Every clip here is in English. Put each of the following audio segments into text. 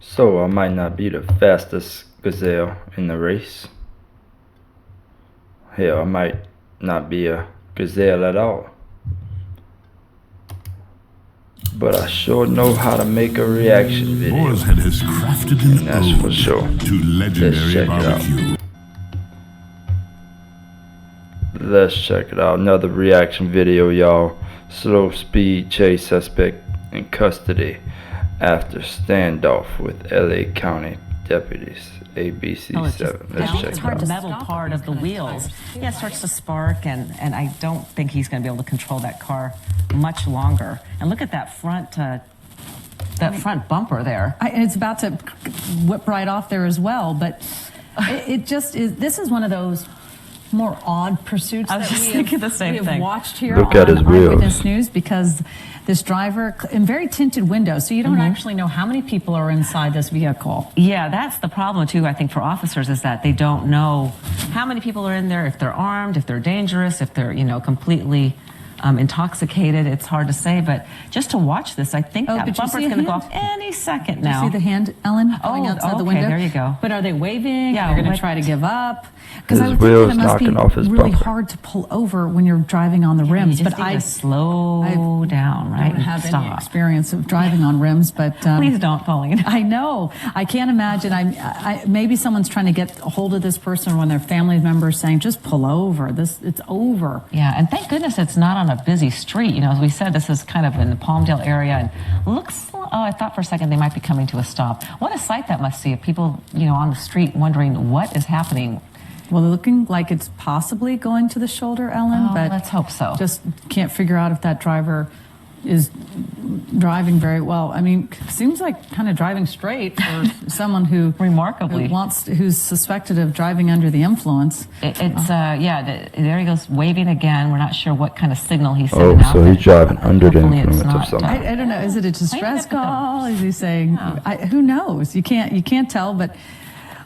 So I might not be the fastest gazelle in the race. Hell, I might not be a gazelle at all. But I sure know how to make a reaction video. Boar's Head has crafted an And that's for ode sure. to legendary barbecue. Let's check it out. Another reaction video, y'all. Slow speed chase suspect in custody after standoff with LA County deputies. ABC7. Let's check it out. The metal part of the wheels. Yeah, it starts to spark, and I don't think he's going to be able to control that car much longer. And look at that front front bumper there. And it's about to whip right off there as well, but it just is. This is one of those more odd pursuits I was that just we thinking have, the same we have thing. watched here Look on at his wheels. Eyewitness News, because this driver in very tinted windows, so you don't actually know how many people are inside this vehicle. Yeah, that's the problem too, I think, for officers, is that they don't know how many people are in there, if they're armed, if they're dangerous, if they're, completely intoxicated. It's hard to say, but just to watch this, I think that but you bumper's see a going to go hand? off any second Do you now. see the hand, Ellen, going outside the okay, window? there you go. But are they waving? Yeah, They're going what- to try to give up? Because I His would think wheels that it must be knocking off his really bumper. hard to pull over when you're driving on the rims. You just But need I to slow down, right? don't have any Stop. experience of driving on rims, but Please don't, Pauline. I know. I can't imagine. Maybe someone's trying to get a hold of this person, or one of their family members saying, "Just pull over. It's over." Yeah, and thank goodness it's not on a busy street. As we said, this is kind of in the Palmdale area, and looks. Oh, I thought for a second they might be coming to a stop. What a sight that must see of people, on the street wondering what is happening. Well, looking like it's possibly going to the shoulder, Ellen, Oh, but let's hope so. just can't figure out if that driver is driving very well. I mean, seems like kind of driving straight for someone Remarkably. who's suspected of driving under the influence. There he goes, waving again. We're not sure what kind of signal he's Oh, sending out. so he's but driving under the hopefully it's influence of not, something. I don't know. Is it a distress put them- call? Is he saying? Who knows? You can't tell, but.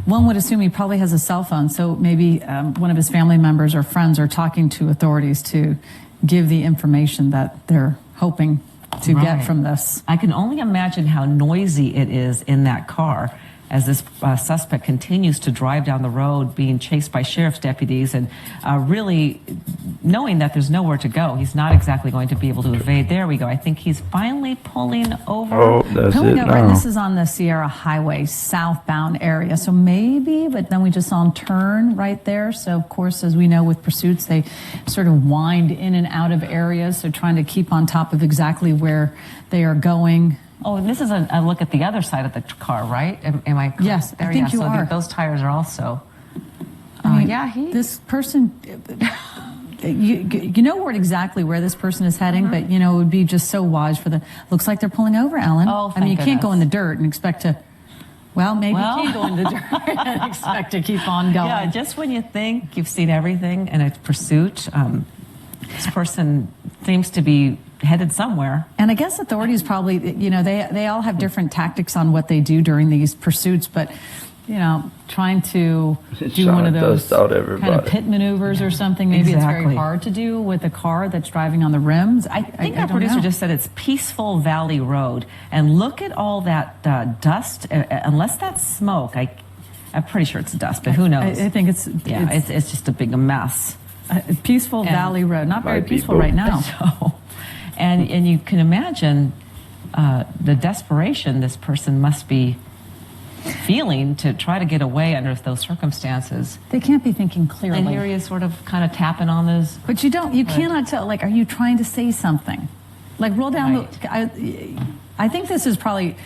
One would assume he probably has a cell phone, so maybe one of his family members or friends are talking to authorities to give the information that they're hoping to get Right. from this. I can only imagine how noisy it is in that car as this suspect continues to drive down the road, being chased by sheriff's deputies, and really knowing that there's nowhere to go. He's not exactly going to be able to evade. There we go. I think he's finally pulling over. Oh, that's it Pulling over, and now. this is on the Sierra Highway southbound area, so maybe, but then we just saw him turn right there. So, of course, as we know with pursuits, they sort of wind in and out of areas, so trying to keep on top of exactly where they are going. Oh, and this is a look at the other side of the car, right? Am I correct? Yes, I think you so are. Those tires are also. I mean, yeah, this person, you know exactly where this person is heading, but it would be just so wise for the. Looks like they're pulling over, Ellen. Oh, I mean, you thank can't go in goodness. the dirt and expect to. Well, maybe you can go in the dirt and expect to keep on going. Yeah, just when you think you've seen everything in a pursuit, this person seems to be headed somewhere. And I guess authorities probably, they all have different tactics on what they do during these pursuits, but, trying to do Trying one of to those dust out kind of everybody. pit maneuvers or something, maybe it's very Exactly. hard to do with a car that's driving on the rims. I think I our don't producer know. just said it's Peaceful Valley Road. And look at all that dust. Unless that's smoke, I'm pretty sure it's dust, but who knows? I think it's it's just a big mess. Peaceful Valley Road. Not very Might be peaceful both. right now. So, and you can imagine the desperation this person must be feeling to try to get away under those circumstances. They can't be thinking clearly. And here he is sort of kind of tapping on those. But you cannot tell, are you trying to say something? Roll down Right. I think this is probably,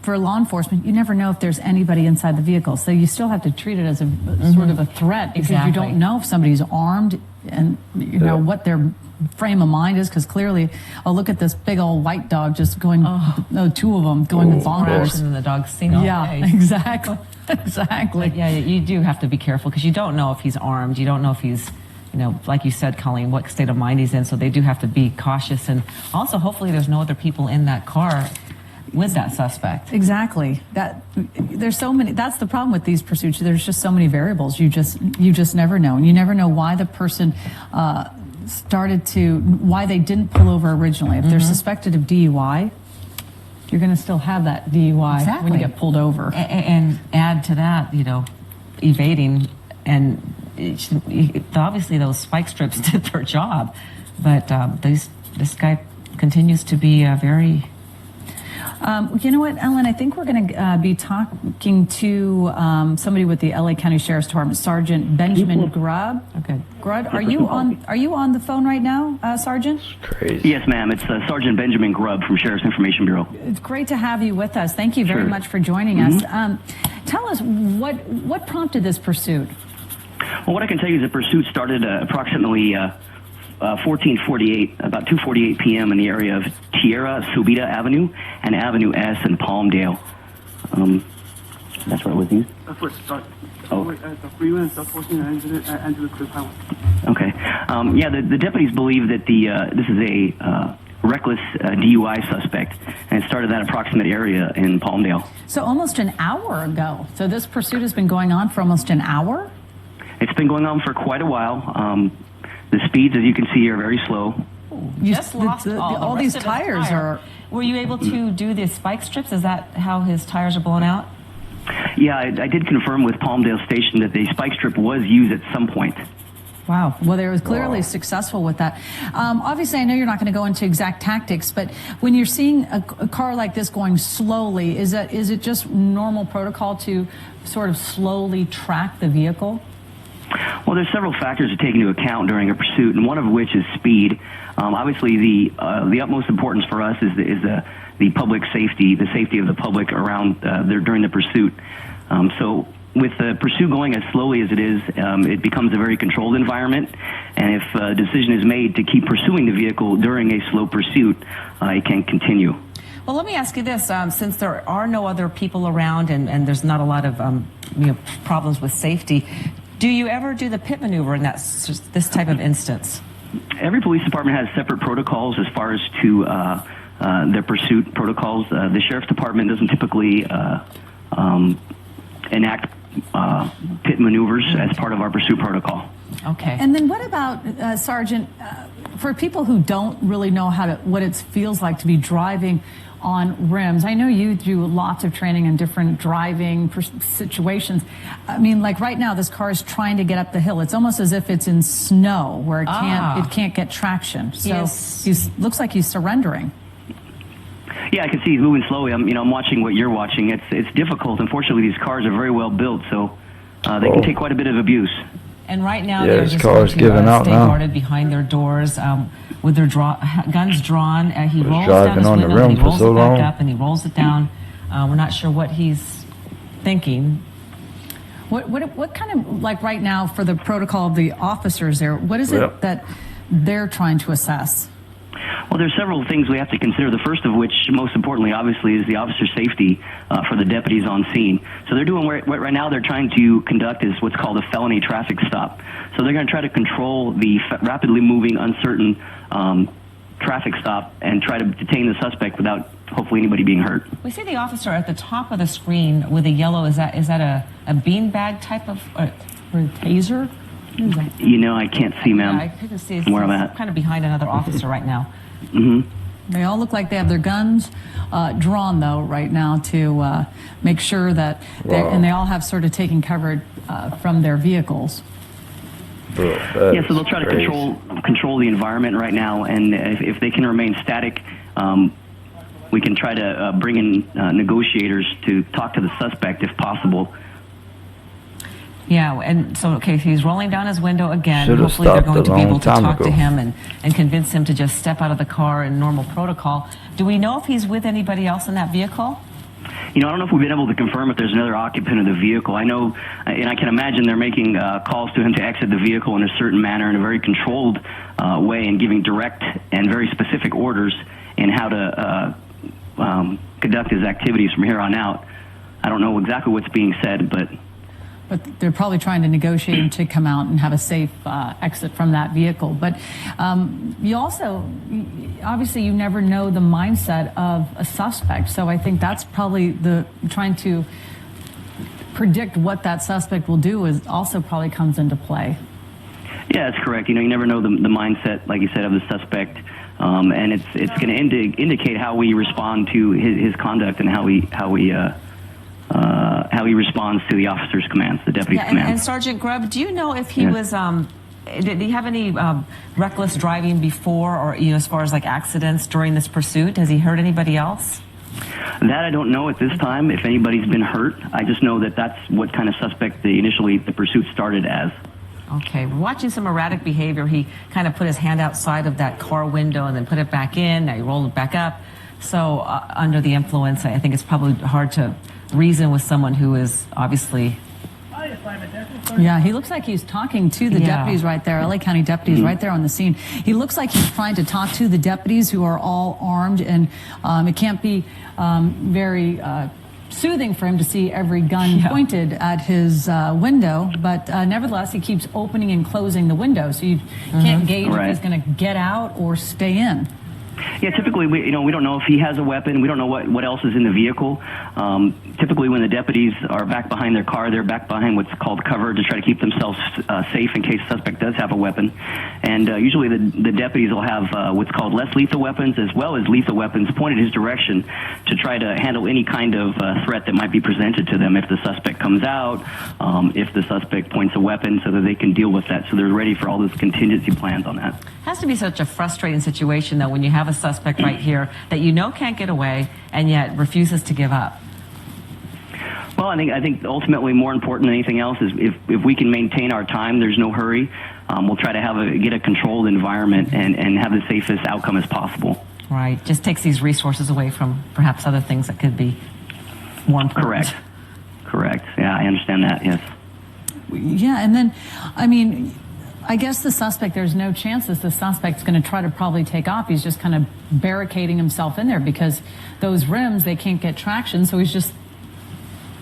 for law enforcement, you never know if there's anybody inside the vehicle. So you still have to treat it as a sort of a threat, because you Exactly. don't know if somebody's armed and, what their frame of mind is, because clearly, look at this big old white dog just going, two of them going bonkers. And the dog's seen all Yeah, day. exactly. Exactly. But yeah, you do have to be careful because you don't know if he's armed. You don't know if he's, like you said, Colleen, what state of mind he's in. So they do have to be cautious. And also, hopefully, there's no other people in that car with that suspect. Exactly. There's so many. That's the problem with these pursuits. There's just so many variables. You just never know, and you never know why the person why they didn't pull over originally. If they're suspected of DUI, you're going to still have that DUI when you get pulled over. And add to that, evading, and obviously those spike strips did their job, but this guy continues to be very. You know what, Ellen? I think we're going to be talking to somebody with the LA County Sheriff's Department, Sergeant Benjamin Grubb. Okay, Grubb, are you on the phone right now, Sergeant? Crazy. Yes, ma'am. It's Sergeant Benjamin Grubb from Sheriff's Information Bureau. It's great to have you with us. Thank you very much for joining us. Tell us what prompted this pursuit. Well, what I can tell you is the pursuit started approximately 1448, about 2:48 p.m. in the area of Tierra Subida Avenue and Avenue S in Palmdale. That's where it was used? That's where it started. Oh. The freeway and South 14 and to the Cliff Highway. Okay. Yeah, the deputies believe that this is a reckless DUI suspect, and it started that approximate area in Palmdale. So almost an hour ago. So this pursuit has been going on for almost an hour? It's been going on for quite a while. The speeds, as you can see, are very slow. You just lost all these tires are. Were you able to do the spike strips? Is that how his tires are blown out? Yeah, I did confirm with Palmdale Station that the spike strip was used at some point. Wow. Well, they were clearly successful with that. Obviously, I know you're not going to go into exact tactics, but when you're seeing a car like this going slowly, is it just normal protocol to sort of slowly track the vehicle? Well, there's several factors to take into account during a pursuit, and one of which is speed. Obviously, the utmost importance for us is the public safety, the safety of the public around during the pursuit. So with the pursuit going as slowly as it is, it becomes a very controlled environment, and if a decision is made to keep pursuing the vehicle during a slow pursuit, it can continue. Well, let me ask you this. Since there are no other people around and there's not a lot of problems with safety, do you ever do the pit maneuver in this type of instance? Every police department has separate protocols as far as to their pursuit protocols. The sheriff's department doesn't typically enact pit maneuvers as part of our pursuit protocol. Okay. And then what about, Sergeant, for people who don't really know what it feels like to be driving on rims? I know you do lots of training in different driving situations. I mean, like right now, this car is trying to get up the hill. It's almost as if it's in snow where it can't get traction. So he looks like he's surrendering. Yeah, I can see he's moving slowly. I'm watching what you're watching. It's difficult. Unfortunately, these cars are very well built, so they can take quite a bit of abuse. And right now, Yeah, they're his just car's going to giving out stay now. guarded behind their doors with their guns drawn. He Was rolls driving down his on the window, rim and he for rolls so it back long. up, and he rolls it down. We're not sure what he's thinking. What kind of, like right now for the protocol of the officers there, what is it that they're trying to assess? Well, there's several things we have to consider. The first of which, most importantly, obviously, is the officer's safety for the deputies on scene. So they're doing what right now they're trying to conduct is what's called a felony traffic stop. So they're going to try to control the rapidly moving, uncertain traffic stop and try to detain the suspect without hopefully anybody being hurt. We see the officer at the top of the screen with a yellow. Is that a beanbag type of or a taser? I can't see, ma'am, I couldn't see. where I'm at. Kind of behind another officer right now. Mm-hmm. They all look like they have their guns drawn, though, right now to make sure that and they all have sort of taken cover from their vehicles. Yeah, so they'll try to control the environment right now, and if they can remain static, we can try to bring in negotiators to talk to the suspect if possible. Yeah, and so, okay, he's rolling down his window again. Should've Hopefully they're going stopped to a be able long to time talk to ago. him and convince him to just step out of the car in normal protocol. Do we know if he's with anybody else in that vehicle? I don't know if we've been able to confirm if there's another occupant of the vehicle. I know, and I can imagine they're making calls to him to exit the vehicle in a certain manner, in a very controlled way, and giving direct and very specific orders in how to conduct his activities from here on out. I don't know exactly what's being said, but they're probably trying to negotiate to come out and have a safe exit from that vehicle. But you also, obviously, you never know the mindset of a suspect. So I think that's probably trying to predict what that suspect will do is also probably comes into play. yeah, that's correct. You never know the mindset, like you said, of the suspect. and it's going to indicate how we respond to his conduct and how he responds to the officer's commands, the deputy's commands. And Sergeant Grubb, do you know if he was did he have any reckless driving before, or as far as like accidents during this pursuit? Has he hurt anybody else? That I don't know at this time if anybody's been hurt. I just know that that's what kind of suspect initially the pursuit started as. Okay, we're watching some erratic behavior. He kind of put his hand outside of that car window and then put it back in. Now he rolled it back up. So under the influence, I think it's probably hard to reason with someone who is obviously... Yeah, he looks like he's talking to the deputies right there, LA County deputies right there on the scene. He looks like he's trying to talk to the deputies who are all armed, and it can't be very soothing for him to see every gun pointed at his window, but nevertheless, he keeps opening and closing the window, so you can't gauge if he's going to get out or stay in. Yeah, typically, we don't know if he has a weapon. We don't know what else is in the vehicle. Typically, when the deputies are back behind their car, they're back behind what's called cover to try to keep themselves safe in case the suspect does have a weapon. And usually the deputies will have what's called less lethal weapons as well as lethal weapons pointed his direction to try to handle any kind of threat that might be presented to them if the suspect comes out, if the suspect points a weapon, so that they can deal with that. So they're ready for all those contingency plans on that. Has to be such a frustrating situation, though, when you have a suspect right here that can't get away and yet refuses to give up. Well, I think ultimately more important than anything else is if we can maintain our time, there's no hurry. We'll try to get a controlled environment and have the safest outcome as possible. Right. Just takes these resources away from perhaps other things that could be more important. Correct. Yeah, I understand that, yes. Yeah, and then, I guess the suspect, there's no chance that the suspect's going to try to probably take off. He's just kind of barricading himself in there because those rims, they can't get traction. So he's just,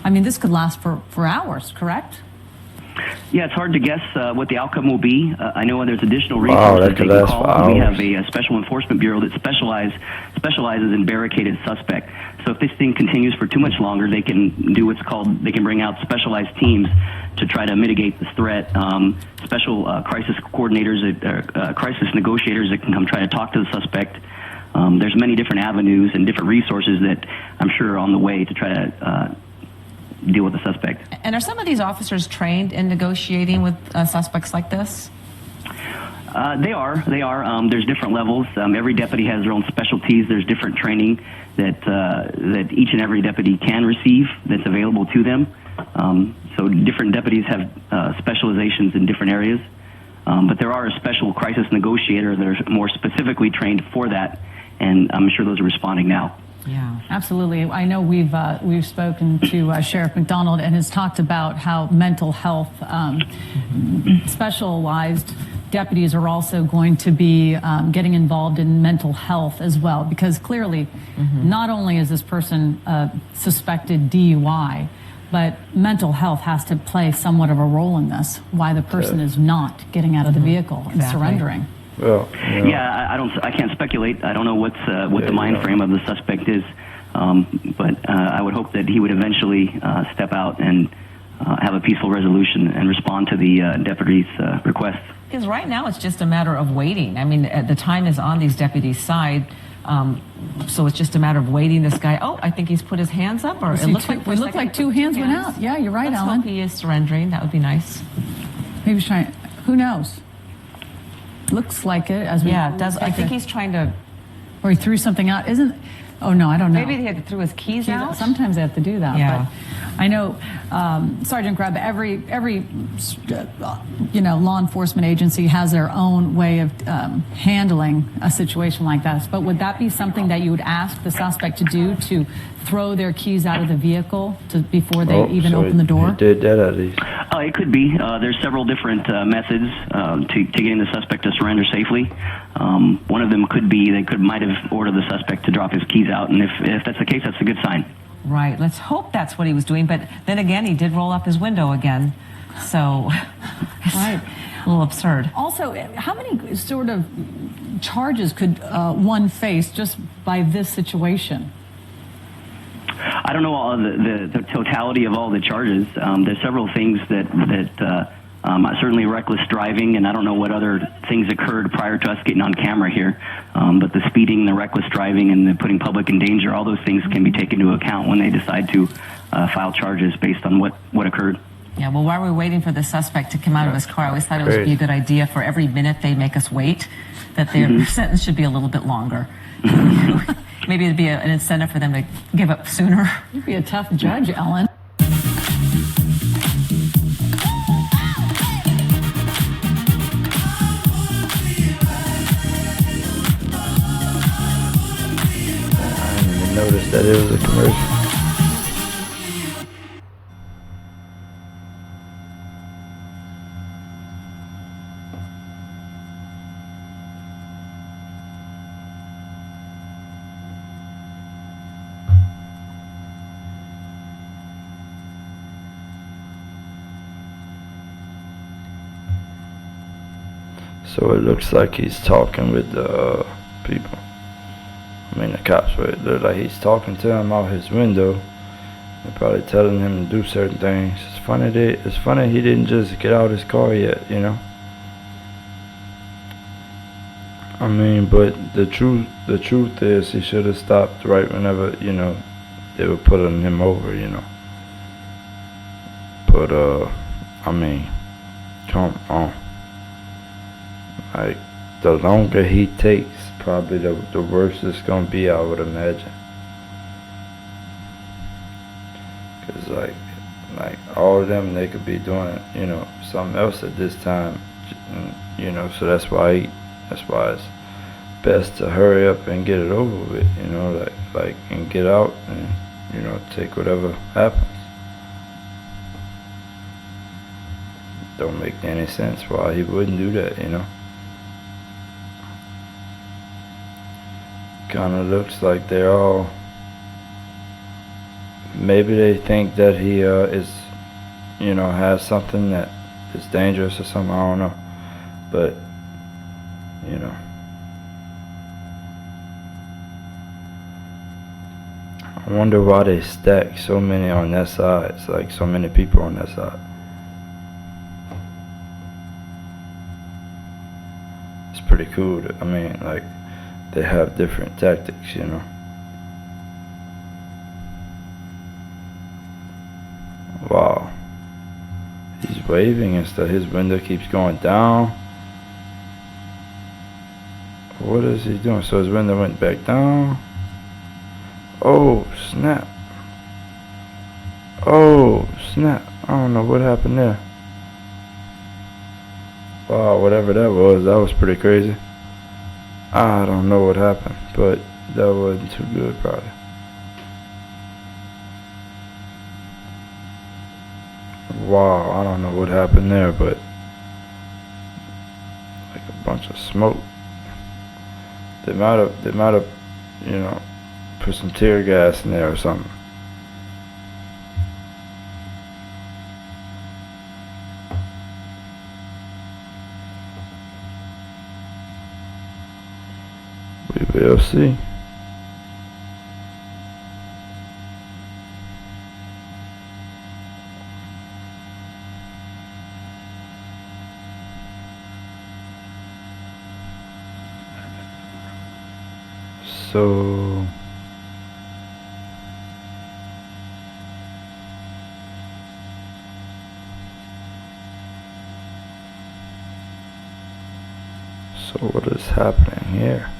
this could last for hours, correct? Yeah, it's hard to guess what the outcome will be. I know there's additional resources they can call. We have a special enforcement bureau that specializes in barricaded suspect. So if this thing continues for too much longer, they can do they can bring out specialized teams to try to mitigate this threat. Special crisis coordinators, crisis negotiators that can come try to talk to the suspect. There's many different avenues and different resources that I'm sure are on the way to try to deal with the suspect. And are some of these officers trained in negotiating with suspects like this? They are. There's different levels. Every deputy has their own specialties. There's different training that each and every deputy can receive that's available to them. So different deputies have specializations in different areas. But there are a special crisis negotiator that are more specifically trained for that, and I'm sure those are responding now. Yeah, absolutely. I know we've spoken to Sheriff McDonald and has talked about how mental health specialized deputies are also going to be getting involved in mental health as well, because clearly not only is this person suspected DUI, but mental health has to play somewhat of a role in this, why the person is not getting out of the vehicle and surrendering. Well, yeah, I can't speculate. I don't know what the mind frame of the suspect is, but I would hope that he would eventually step out and have a peaceful resolution and respond to the deputy's request. Because right now it's just a matter of waiting. The time is on these deputies' side, so it's just a matter of waiting. This guy, I think he's put his hands up, or it looks like two hands went out. Yeah, you're right, Let's Alan. hope he is surrendering. That would be nice. He was trying. Who knows? Looks like it. It does. I think he's trying to. Or he threw something out. Oh no, I don't know. Maybe they threw his keys out. Sometimes they have to do that. Yeah. But I know Sergeant Grubb. Every law enforcement agency has their own way of handling a situation like this. But would that be something that you would ask the suspect to do, to throw their keys out of the vehicle before they even open the door? He did that at least. It could be. There's several different methods to getting the suspect to surrender safely. One of them could be they might have ordered the suspect to drop his keys out, and if that's the case, that's a good sign. Right. Let's hope that's what he was doing. But then again, he did roll up his window again, so right, a little absurd. Also, how many sort of charges could one face just by this situation? I don't know all the totality of all the charges. There's several things that Certainly reckless driving, and I don't know what other things occurred prior to us getting on camera here, but the speeding, the reckless driving, and the putting public in danger, all those things can be taken into account when they decide to file charges based on what occurred. Yeah, well, while we're waiting for the suspect to come out of his car, I always thought it would be a good idea for every minute they make us wait, that their sentence should be a little bit longer. Maybe it'd be an incentive for them to give up sooner. You'd be a tough judge, Ellen. Noticed that it was a commercial. So it looks like he's talking with the people. I mean, the cops, but it looks like he's talking to him out his window. They're probably telling him to do certain things. It's funny he didn't just get out his car yet, you know. I mean, but the truth is he should have stopped right whenever, you know, they were pulling him over, you know. But I mean, come on. Like, the longer he takes, probably the worse it's gonna be, I would imagine. Cause like all of them, they could be doing, you know, something else at this time, you know. So that's why it's best to hurry up and get it over with, you know, like and get out and, you know, take whatever happens. Don't make any sense why he wouldn't do that, you know. Kind of looks like they're all, maybe they think that he is, you know, has something that is dangerous or something, I don't know. But, you know, I wonder why they stack so many on that side. It's like so many people on that side. It's pretty cool. I mean, like, they have different tactics, you know. Wow. He's waving and stuff. His window keeps going down. What is he doing? So his window went back down. Oh, snap. Oh, snap. I don't know what happened there. Wow, whatever that was pretty crazy. I don't know what happened, but that wasn't too good, probably. Wow, I don't know what happened there, but like a bunch of smoke. They might have, you know, put some tear gas in there or something. We will see. So what is happening here?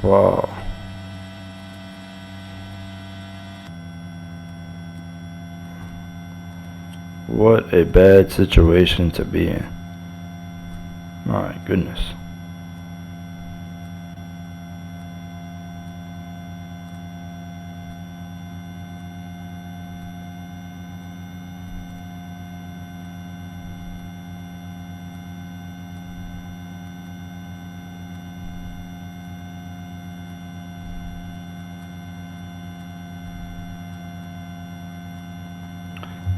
Wow. What a bad situation to be in. My goodness.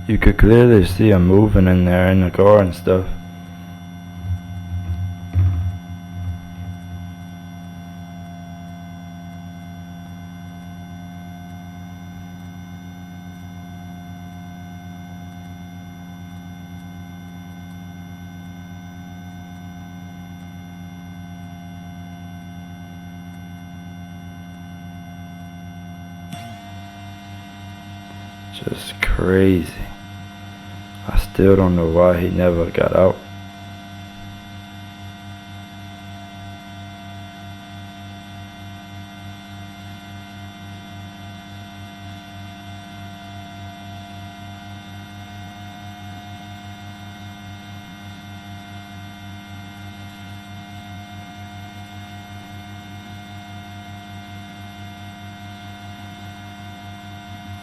You could clearly see him moving in there in the car and stuff. Just crazy. I still don't know why he never got out.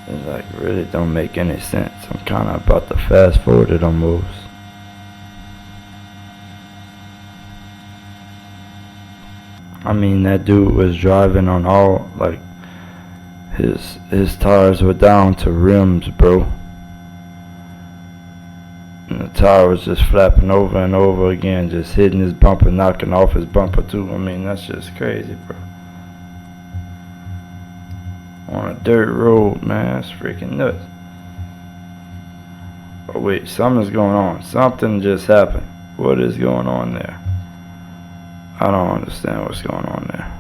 It like really don't make any sense. I'm kind of about to fast forward it almost. I mean, that dude was driving on all, like, his tires were down to rims, bro. And the tire was just flapping over and over again, just hitting his bumper, knocking off his bumper too. I mean, that's just crazy, bro. On a dirt road, man, it's freaking nuts. Oh wait, something's going on. Something just happened. What is going on there? I don't understand what's going on there.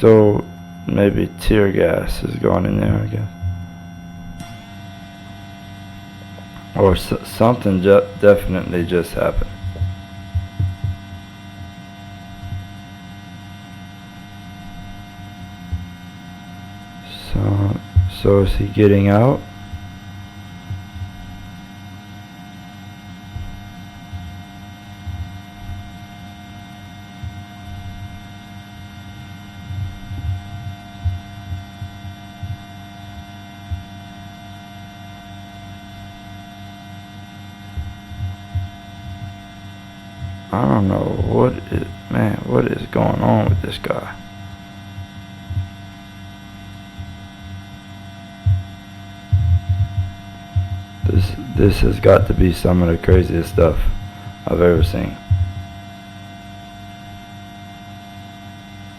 So, maybe tear gas is going in there, I guess. Or something definitely just happened. So is he getting out? I don't know what is going on with this guy? This has got to be some of the craziest stuff I've ever seen.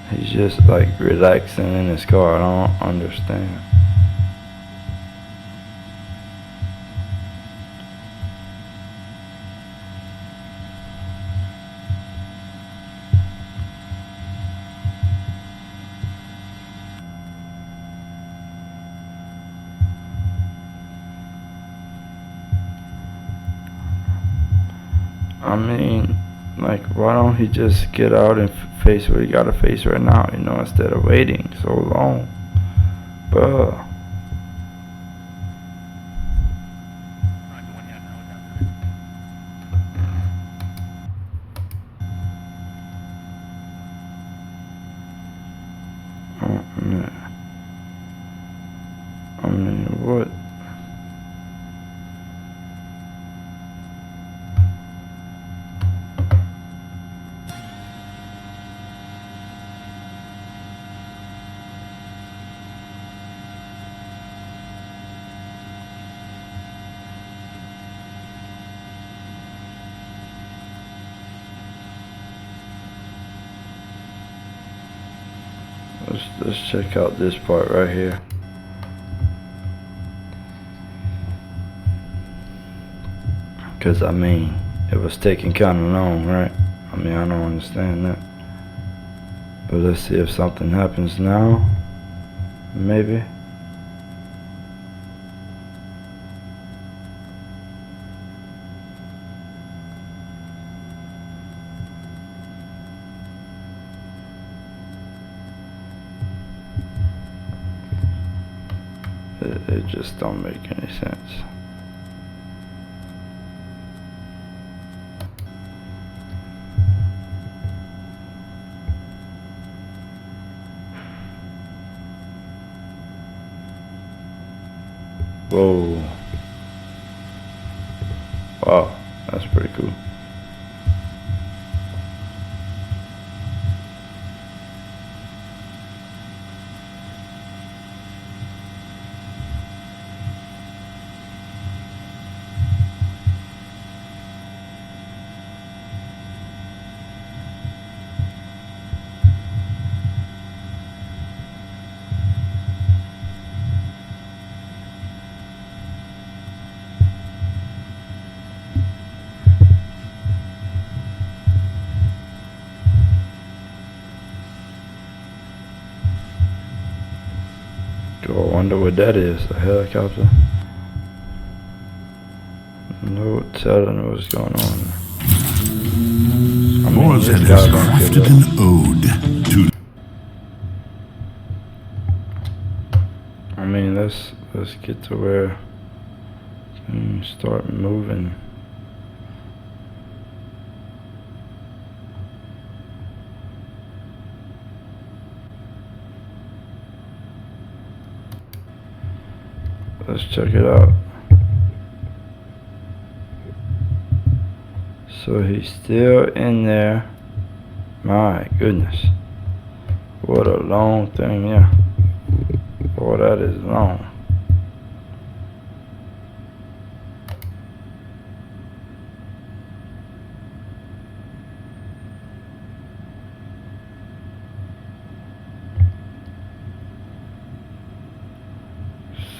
He's just like relaxing in his car. I don't understand. I mean, like, why don't he just get out and face what he gotta face right now, you know, instead of waiting so long? Bruh. Oh, man. I mean, what? Let's check out this part right here. Cause I mean, it was taking kind of long, right? I mean, I don't understand that. But let's see if something happens now. Maybe. It just don't make any sense. Whoa. Wow, that's pretty cool. I wonder what that is. A helicopter? No telling what's going on. I mean, Borzed this has guy don't give crafted up. an ode to I mean, let's get to where start moving. Let's check it out. So he's still in there. My goodness. What a long thing, yeah. Boy, that is long.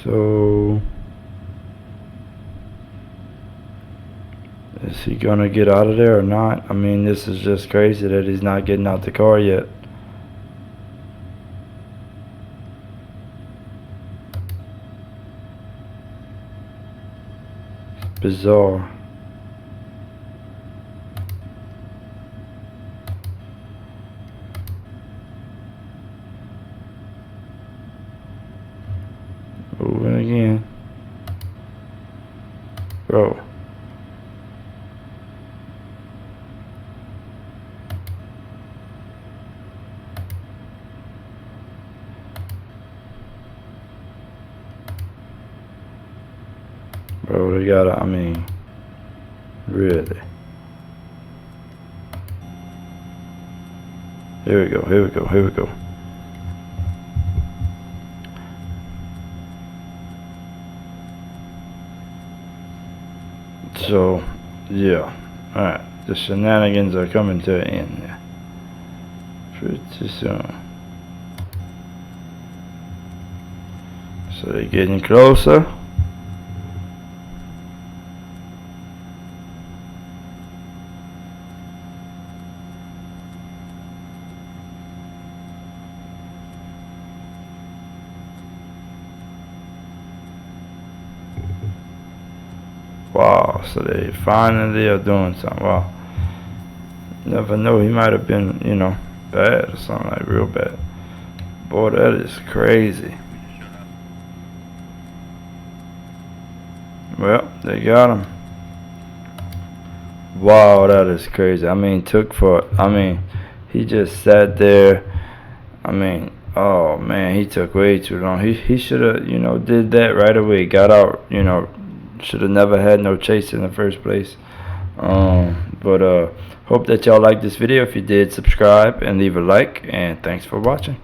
So, is he gonna get out of there or not? I mean, this is just crazy that he's not getting out the car yet. It's bizarre. Moving again. Bro. Bro, they gotta, I mean, really. Here we go, here we go, here we go. So, yeah. Alright, the shenanigans are coming to an end there. Pretty soon. So they're getting closer. Wow, so they finally are doing something. Wow. Never know, he might have been, you know, bad or something, like real bad. Boy, that is crazy. Well, they got him. Wow, that is crazy. I mean, he just sat there. I mean, oh man, he took way too long. He should have, you know, did that right away. Got out, you know. Should have never had no chase in the first place. But hope that y'all liked this video. If you did, subscribe and leave a like. And thanks for watching.